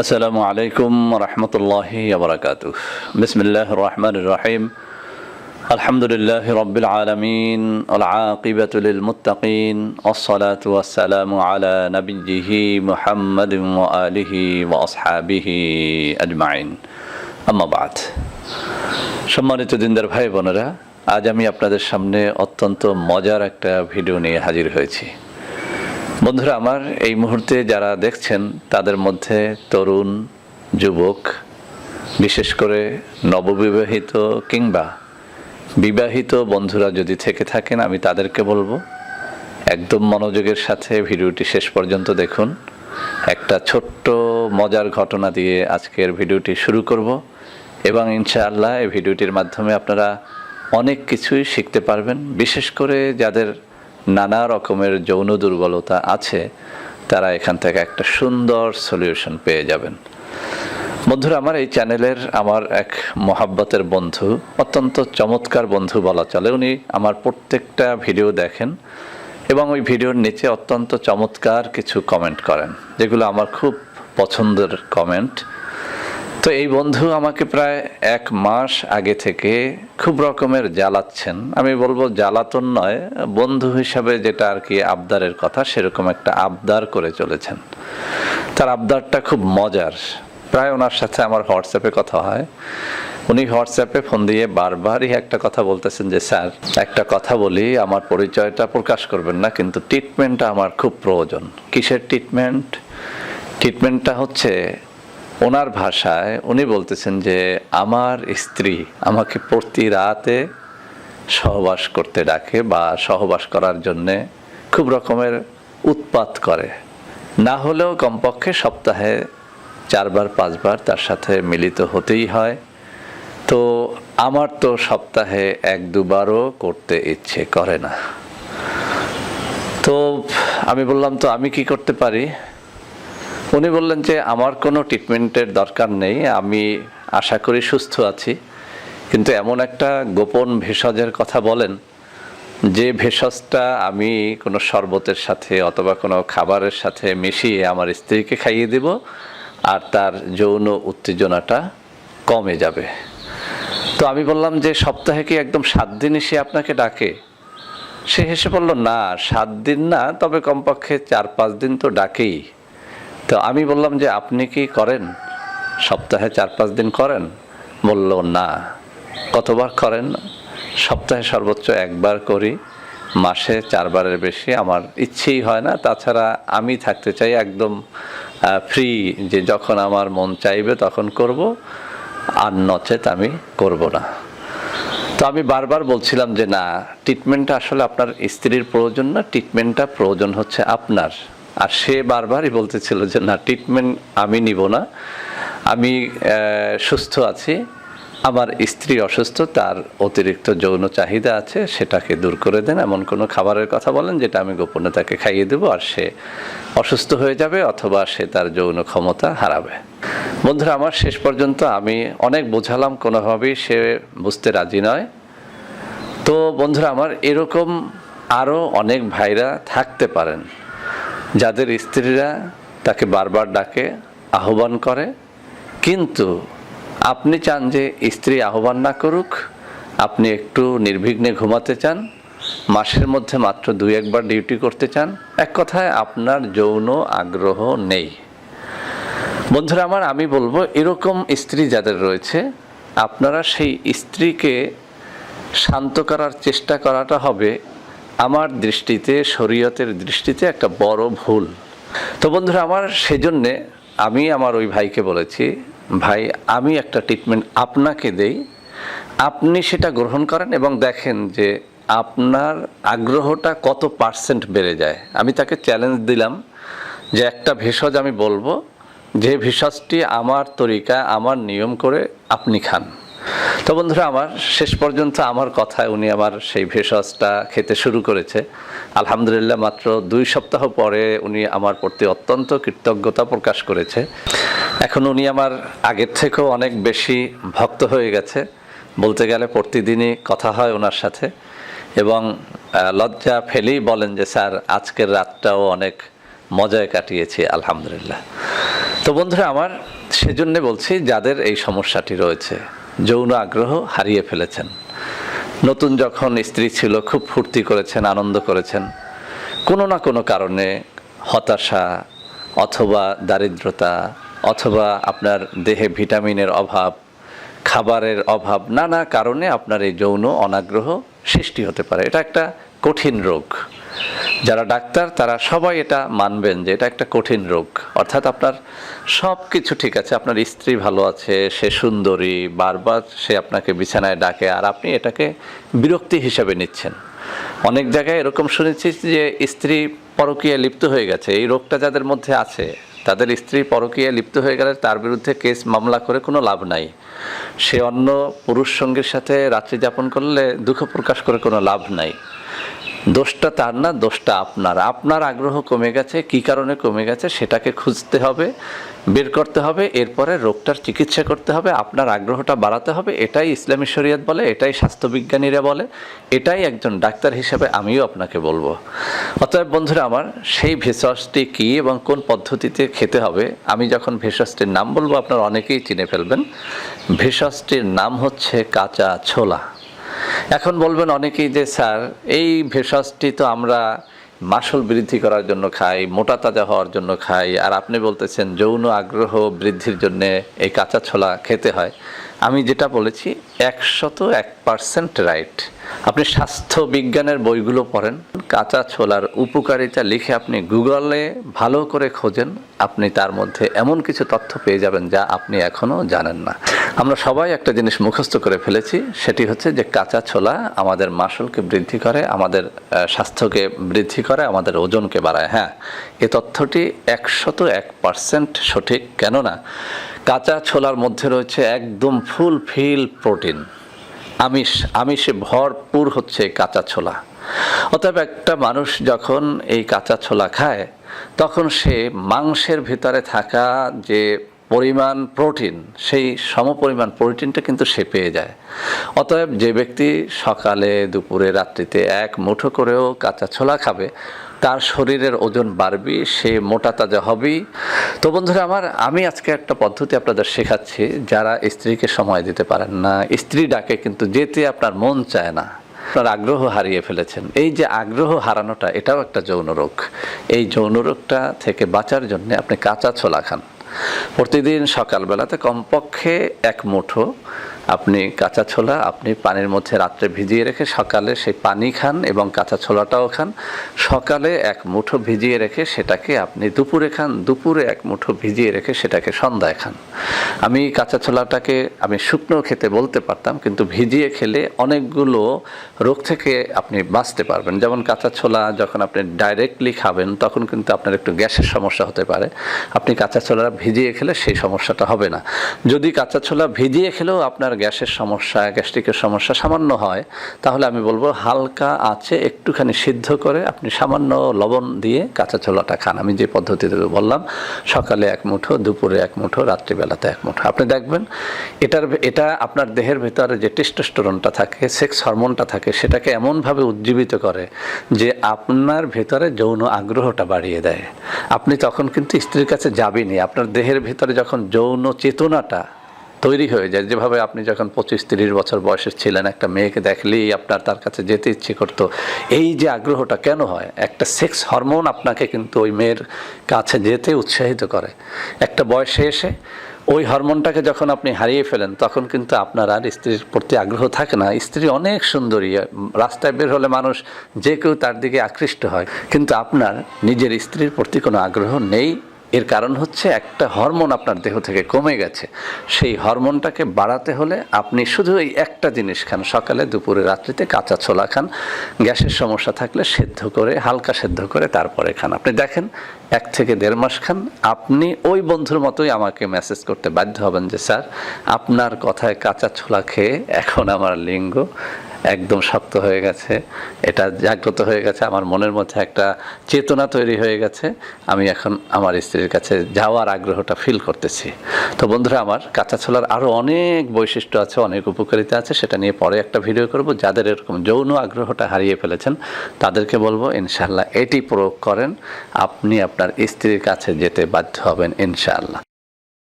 আসসালামু আলাইকুম রহমতুল্লাহি ওবরাকাতুহ। বিসমিল্লাহির রহমানির রহিম। আলহামদুলিল্লাহি রাব্বিল আলামিন ওয়াল আকিবাতু লিল মুত্তাকিন ওয়াসসালাতু ওয়াসসালামু আলা নাবিয়্যিহি মুহাম্মাদিন ওয়া আলিহি ওয়া আসহাবিহি আজমাইন। আম্মা বাদ। সম্মানিত দিনদার ভাই বোনেরা, আজ আমি আপনাদের সামনে অত্যন্ত মজার একটা ভিডিও নিয়ে হাজির হয়েছি। বন্ধুরা আমার, এই মুহূর্তে যারা দেখছেন তাদের মধ্যে তরুণ, যুবক, বিশেষ করে নববিবাহিত কিংবা বিবাহিত বন্ধুরা যদি থেকে থাকেন, আমি তাদেরকে বলবো একদম মনোযোগের সাথে ভিডিওটি শেষ পর্যন্ত দেখুন। একটা ছোট্ট মজার ঘটনা দিয়ে আজকের ভিডিওটি শুরু করব এবং ইনশাআল্লাহ এই ভিডিওটির মাধ্যমে আপনারা অনেক কিছুই শিখতে পারবেন। বিশেষ করে যাদের নানা রকমের যৌন দুর্বলতা আছে, তারা এখান থেকে একটা সুন্দর সলিউশন পেয়ে যাবেন। বন্ধুরা আমার, এই চ্যানেলের আমার এক মহাব্বতের বন্ধু, অত্যন্ত চমৎকার বন্ধু বলা চলে। উনি আমার প্রত্যেকটা ভিডিও দেখেন এবং ওই ভিডিওর নিচে অত্যন্ত চমৎকার কিছু কমেন্ট করেন, যেগুলো আমার খুব পছন্দের কমেন্ট। তো এই বন্ধু আমাকে প্রায় 1 মাস আগে থেকে খুব রকমের জ্বালাচ্ছেন। আমি বলবো জ্বালাতন নয়, বন্ধু হিসাবে যেটা আর কি আবদারের কথা, সেরকম একটা আবদার করে চলেছেন। তার আবদারটা খুব মজার। প্রায় ওনার সাথে আমার হোয়াটসঅ্যাপে কথা হয়। উনি হোয়াটসঅ্যাপে ফোন দিয়ে বারবারই একটা কথা বলতেছেন যে, স্যার একটা কথা বলি, আমার পরিচয়টা প্রকাশ করবেন না, কিন্তু ট্রিটমেন্টটা আমার খুব প্রয়োজন। কিসের ট্রিটমেন্ট? ট্রিটমেন্টটা হচ্ছে, ওনার ভাষায় উনি বলতেছেন যে, আমার স্ত্রী আমাকে প্রতি রাতে সহবাস করতে ডাকে বা সহবাস করার জন্যে খুব রকমের উৎপাত করে। না হলেও কমপক্ষে সপ্তাহে 4-5 বার তার সাথে মিলিত হতেই হয়। তো আমার তো সপ্তাহে 1-2 বারও করতে ইচ্ছে করে না। তো আমি বললাম, তো আমি কি করতে পারি? উনি বললেন যে, আমার কোনো ট্রিটমেন্টের দরকার নেই, আমি আশা করি সুস্থ আছি, কিন্তু এমন একটা গোপন ভেষজের কথা বলেন যে ভেষজটা আমি কোনো শরবতের সাথে অথবা কোনো খাবারের সাথে মিশিয়ে আমার স্ত্রীকে খাইয়ে দেব, আর তার যৌন উত্তেজনাটা কমে যাবে। তো আমি বললাম যে, সপ্তাহে কি একদম 7 দিনই সে আপনাকে ডাকে? সে হেসে বলল, না 7 দিন না, তবে কমপক্ষে 4-5 দিন তো ডাকেই। তো আমি বললাম যে, আপনি কি করেন? সপ্তাহে 4-5 দিন করেন? বলল, না। কতবার করেন? সপ্তাহে সর্বোচ্চ 1 বার করি, মাসে 4 বারের বেশি আমার ইচ্ছেই হয় না। তাছাড়া আমি থাকতে চাই একদম ফ্রি, যে যখন আমার মন চাইবে তখন করব, আর নচেত আমি করব না। তো আমি বারবার বলছিলাম যে, না, ট্রিটমেন্টটা আসলে আপনার স্ত্রীর প্রয়োজন না, ট্রিটমেন্টটা প্রয়োজন হচ্ছে আপনার। আর সে বারবারই বলতেছিল যে, না, ট্রিটমেন্ট আমি নিব না, আমি সুস্থ আছি, আমার স্ত্রী অসুস্থ, তার অতিরিক্ত যৌন চাহিদা আছে, সেটাকে দূর করে দেন, এমন কোনো খাবারের কথা বলেন যেটা আমি গোপনে তাকে খাইয়ে দেবো, আর সে অসুস্থ হয়ে যাবে অথবা সে তার যৌন ক্ষমতা হারাবে। বন্ধুরা আমার, শেষ পর্যন্ত আমি অনেক বোঝালাম, কোনোভাবেই সে বুঝতে রাজি নয়। তো বন্ধুরা আমার, এরকম আরও অনেক ভাইরা থাকতে পারেন যাদের স্ত্রীরা তাকে বারবার ডাকে, আহ্বান করে, কিন্তু আপনি চান যে স্ত্রী আহ্বান না করুক, আপনি একটু নির্বিঘ্নে ঘুমাতে চান, মাসের মধ্যে মাত্র 2-1 বার ডিউটি করতে চান, এক কথায় আপনার যৌন আগ্রহ নেই। বন্ধুরা আমার, আমি বলবো এরকম স্ত্রী যাদের রয়েছে, আপনারা সেই স্ত্রীকে শান্ত করার চেষ্টা করাটা হবে আমার দৃষ্টিতে, শরীয়তের দৃষ্টিতে একটা বড় ভুল। তো বন্ধুরা আমার, সেজন্যে আমি আমার ওই ভাইকে বলেছি, ভাই আমি একটা ট্রিটমেন্ট আপনাকে দেই, আপনি সেটা গ্রহণ করেন এবং দেখেন যে আপনার আগ্রহটা কত % বেড়ে যায়। আমি তাকে চ্যালেঞ্জ দিলাম যে, একটা ভেষজ আমি বলবো, যে ভেষজটি আমার তরিকা, আমার নিয়ম করে আপনি খান। তো বন্ধুরা আমার, শেষ পর্যন্ত আমার কথায় উনি আমার সেই ভেষজটা খেতে শুরু করেছে। আলহামদুলিল্লাহ, মাত্র 2 সপ্তাহ পরে উনি আমার প্রতি অত্যন্ত কৃতজ্ঞতা প্রকাশ করেছে। এখন উনি আমার আগের থেকেও অনেক বেশি ভক্ত হয়ে গেছে। বলতে গেলে প্রতিদিনই কথা হয় ওনার সাথে, এবং লজ্জা ফেলেই বলেন যে, স্যার আজকের রাতটাও অনেক মজায় কাটিয়েছি আলহামদুলিল্লাহ। তো তো বন্ধুরা আমার, সেজন্য বলছি যাদের এই সমস্যাটি রয়েছে, যৌন আগ্রহ হারিয়ে ফেলেছেন, নতুন যখন স্ত্রী ছিল খুব ফুর্তি করেছেন, আনন্দ করেছেন, কোনো না কোনো কারণে হতাশা অথবা দারিদ্রতা অথবা আপনার দেহে ভিটামিনের অভাব, খাবারের অভাব, নানা কারণে আপনার এই যৌন অনাগ্রহ সৃষ্টি হতে পারে। এটা একটা কঠিন রোগ। যারা ডাক্তার তারা সবাই এটা মানবেন যে এটা একটা কঠিন রোগ। অর্থাৎ আপনার সব কিছু ঠিক আছে, আপনার স্ত্রী ভালো আছে, সে সুন্দরী, বারবার সে আপনাকে বিছানায় ডাকে, আর আপনি এটাকে বিরক্তি হিসাবে নিচ্ছেন। অনেক জায়গায় এরকম শুনেছি যে স্ত্রী পরকীয়ায় লিপ্ত হয়ে গেছে। এই রোগটা যাদের মধ্যে আছে, তাদের স্ত্রী পরকীয়ায় লিপ্ত হয়ে গেলে তার বিরুদ্ধে কেস মামলা করে কোনো লাভ নাই। সে অন্য পুরুষ সঙ্গীর সাথে রাত্রি যাপন করলে দুঃখ প্রকাশ করে কোনো লাভ নাই। দোষটা তার না, দোষটা আপনার। আপনার আগ্রহ কমে গেছে, কী কারণে কমে গেছে সেটাকে খুঁজতে হবে, বের করতে হবে, এরপরে রোগটার চিকিৎসা করতে হবে, আপনার আগ্রহটা বাড়াতে হবে। এটাই ইসলামী শরীয়ত বলে, এটাই স্বাস্থ্যবিজ্ঞানীরা বলে, এটাই একজন ডাক্তার হিসেবে আমিও আপনাকে বলবো। অতএব বন্ধুরা আমার, সেই ভেষজটি কী এবং কোন পদ্ধতিতে খেতে হবে, আমি যখন ভেষজটির নাম বলবো আপনারা অনেকেই চিনে ফেলবেন। ভেষজটির নাম হচ্ছে কাঁচা ছোলা। এখন বলবেন অনেকেই যে স্যার, এই ভেষজটি তো আমরা মাসল বৃদ্ধি করার জন্য খাই, মোটা তাজা হওয়ার জন্য খাই, আর আপনি বলতেছেন যৌন আগ্রহ বৃদ্ধির জন্য এই কাঁচা ছোলা খেতে হয়। আমি যেটা বলেছি 101% রাইট। আপনি স্বাস্থ্য বিজ্ঞানের বইগুলো পড়েন, কাঁচা ছোলার উপকারিতা লিখে আপনি গুগলে ভালো করে খোঁজেন, আপনি তার মধ্যে এমন কিছু তথ্য পেয়ে যাবেন যা আপনি এখনও জানেন না। আমরা সবাই একটা জিনিস মুখস্থ করে ফেলেছি, সেটি হচ্ছে যে কাঁচা ছোলা আমাদের মাসলকে বৃদ্ধি করে, আমাদের স্বাস্থ্যকে বৃদ্ধি করে, আমাদের ওজনকে বাড়ায়। হ্যাঁ, এ তথ্যটি 101% সঠিক। কেননা কাঁচা ছোলার মধ্যে রয়েছে একদম ফুলফিল প্রোটিন, আমিষে ভরপুর হচ্ছে কাঁচা ছোলা। অতএব একটা মানুষ যখন এই কাঁচা ছোলা খায়, তখন সে মাংসের ভিতরে থাকা যে পরিমাণ প্রোটিন, সেই সমপরিমাণ প্রোটিনটা কিন্তু সে পেয়ে যায়। অতএব যে ব্যক্তি সকালে, দুপুরে, রাত্রিতে এক মুঠো করেও কাঁচা ছোলা খাবে, তার শরীরের ওজন বাড়বে, সে মোটা তাজা হবেই। তো বন্ধুরা আমার, আমি আজকে একটা পদ্ধতি আপনাদের শেখাচ্ছি। যারা স্ত্রীকে সময় দিতে পারেন না, স্ত্রী ডাকে কিন্তু যেতে আপনার মন চায় না, আপনার আগ্রহ হারিয়ে ফেলেছেন, এই যে আগ্রহ হারানোটা, এটাও একটা যৌন রোগ। এই যৌন রোগটা থেকে বাঁচার জন্য আপনি কাঁচা ছোলা খান। প্রতিদিন সকালবেলাতে কমপক্ষে এক মুঠো আপনি কাঁচা ছোলা আপনি পানির মধ্যে রাত্রে ভিজিয়ে রেখে সকালে সেই পানি খান, এবং কাঁচা ছোলাটাও খান। সকালে এক মুঠো ভিজিয়ে রেখে সেটাকে আপনি দুপুরে খান, দুপুরে এক মুঠো ভিজিয়ে রেখে সেটাকে সন্ধ্যায় খান। আমি কাঁচা ছোলাটাকে আমি শুকনো খেতে বলতে পারতাম, কিন্তু ভিজিয়ে খেলে অনেকগুলো রোগ থেকে আপনি বাঁচতে পারবেন। যেমন কাঁচা ছোলা যখন আপনি ডাইরেক্টলি খাবেন, তখন কিন্তু আপনার একটু গ্যাসের সমস্যা হতে পারে। আপনি কাঁচা ছোলা ভিজিয়ে খেলে সেই সমস্যাটা হবে না। যদি কাঁচা ছোলা ভিজিয়ে খেলেও আপনার গ্যাসের সমস্যা, গ্যাস্ট্রিকের সমস্যা সামান্য হয়, তাহলে আমি বলবো হালকা আঁচে একটুখানি সিদ্ধ করে আপনি সামান্য লবণ দিয়ে কাঁচা ছোলাটা খান। আমি যে পদ্ধতিতে বললাম, সকালে এক মুঠো, দুপুরে এক মুঠো, রাত্রিবেলাতে এক মুঠো। আপনি দেখবেন এটা আপনার দেহের ভেতরে যে টেস্টোস্টেরনটা থাকে, সেক্স হরমোনটা থাকে, সেটাকে এমনভাবে উজ্জীবিত করে যে আপনার ভেতরে যৌন আগ্রহটা বাড়িয়ে দেয়। আপনি তখন কিন্তু স্ত্রীর কাছে যাবেনই। আপনার দেহের ভেতরে যখন যৌন চেতনাটা তৈরি হয়ে যায়, যেভাবে আপনি যখন 25-30 বছর বয়সের ছিলেন, একটা মেয়েকে দেখলেই আপনার তার কাছে যেতে ইচ্ছে করতো, এই যে আগ্রহটা কেন হয়? একটা সেক্স হরমোন আপনাকে কিন্তু ওই মেয়ের কাছে যেতে উৎসাহিত করে। একটা বয়সে এসে ওই হরমোনটাকে যখন আপনি হারিয়ে ফেলেন, তখন কিন্তু আপনার আর স্ত্রীর প্রতি আগ্রহ থাকে না। স্ত্রী অনেক সুন্দরী, রাস্তায় বের হলে মানুষ যে কেউ তার দিকে আকৃষ্ট হয়, কিন্তু আপনার নিজের স্ত্রীর প্রতি কোনো আগ্রহ নেই। এর কারণ হচ্ছে একটা হরমোন আপনার দেহ থেকে কমে গেছে। সেই হরমোনটাকে বাড়াতে হলে আপনি শুধু এই একটা জিনিস খান, সকালে, দুপুরে, রাত্রিতে কাঁচা ছোলা খান। গ্যাসের সমস্যা থাকলে সেদ্ধ করে, হালকা সেদ্ধ করে তারপরে খান। আপনি দেখেন 1 থেকে 1.5 মাস খান, আপনি ওই বন্ধুর মতোই আমাকে মেসেজ করতে বাধ্য হবেন যে স্যার, আপনার কথায় কাঁচা ছোলা খেয়ে এখন আমার লিঙ্গ একদম শক্ত হয়ে গেছে, এটা জাগ্রত হয়ে গেছে, আমার মনের মধ্যে একটা চেতনা তৈরি হয়ে গেছে, আমি এখন আমার স্ত্রীর কাছে যাওয়ার আগ্রহটা ফিল করতেছি। তো বন্ধুরা আমার, কাঁচা ছোলার আরও অনেক বৈশিষ্ট্য আছে, অনেক উপকারিতা আছে, সেটা নিয়ে পরে একটা ভিডিও করব। যাদের এরকম যৌন আগ্রহটা হারিয়ে ফেলেছেন তাদেরকে বলবো ইনশাআল্লাহ এটি প্রয়োগ করেন, আপনি আপনার স্ত্রীর কাছে যেতে বাধ্য হবেন ইনশাআল্লাহ।